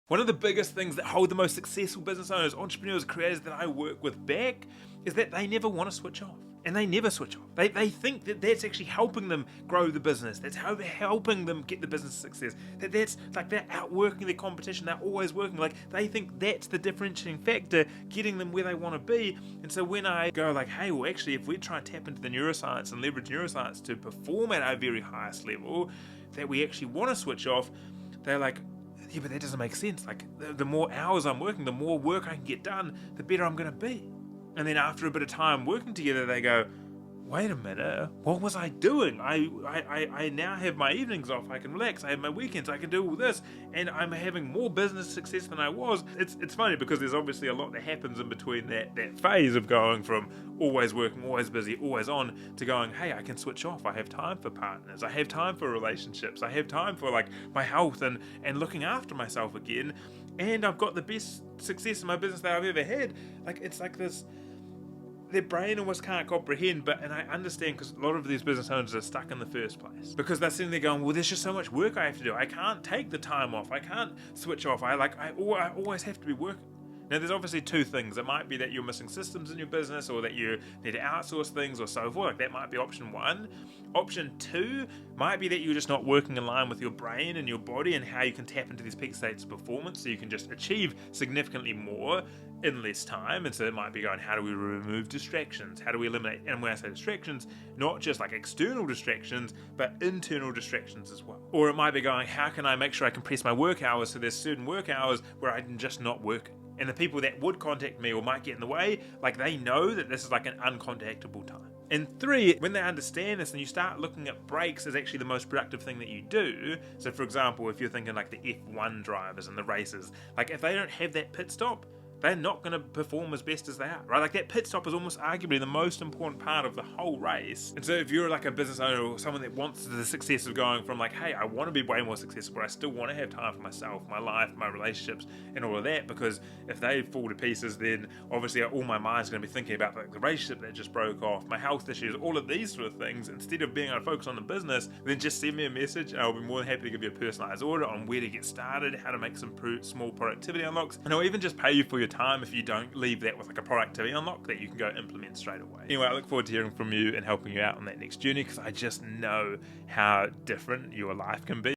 One of the biggest things that hold the most successful business owners, entrepreneurs, creators that I work with back is that they never want to switch off. And they never switch off. They think that that's actually helping them grow the business. That's how they're helping them get the business success. That's like they're outworking their competition. They're always working. Like they think that's the differentiating factor, getting them where they want to be. And so when I go like, hey, well actually if we try and tap into the neuroscience and leverage neuroscience to perform at our very highest level, that we actually want to switch off, they're like, yeah, but that doesn't make sense. Like the more hours I'm working, the more work I can get done, the better I'm going to be. And then after a bit of time working together, they go, wait a minute, what was I doing? I now have my evenings off, I can relax, I have my weekends, I can do all this, and I'm having more business success than I was. It's funny because there's obviously a lot that happens in between that phase of going from always working, always busy, always on, to going, hey, I can switch off, I have time for partners, I have time for relationships, I have time for like my health and looking after myself again, and I've got the best success in my business that I've ever had. Like it's like this, their brain almost can't comprehend, and I understand because a lot of these business owners are stuck in the first place because they're sitting there going, well, there's just so much work I have to do. I can't take the time off. I can't switch off. I always have to be working. Now, there's obviously two things. It might be that you're missing systems in your business or that you need to outsource things or so forth. Like that might be option one. Option two might be that you're just not working in line with your brain and your body and how you can tap into these peak states of performance so you can just achieve significantly more in less time. And so it might be going, how do we remove distractions? How do we eliminate? And when I say distractions, not just like external distractions, but internal distractions as well. Or it might be going, how can I make sure I compress my work hours so there's certain work hours where I can just not work? And the people that would contact me or might get in the way, like they know that this is like an uncontactable time. And three, when they understand this and you start looking at breaks as actually the most productive thing that you do. So for example, if you're thinking like the F1 drivers and the races, like if they don't have that pit stop, they're not going to perform as best as they are, right? Like that pit stop is almost arguably the most important part of the whole race. And so if you're like a business owner or someone that wants the success of going from like, hey, I want to be way more successful, but I still want to have time for myself, my life, my relationships, and all of that, because if they fall to pieces, then obviously all my mind's going to be thinking about like the relationship that just broke off, my health issues, all of these sort of things. Instead of being able to focus on the business, then just send me a message and I'll be more than happy to give you a personalized audit on where to get started, how to make some small productivity unlocks, and I'll even just pay you for your time if you don't leave that with like a productivity unlock that you can go implement straight away. Anyway, I look forward to hearing from you and helping you out on that next journey because I just know how different your life can be.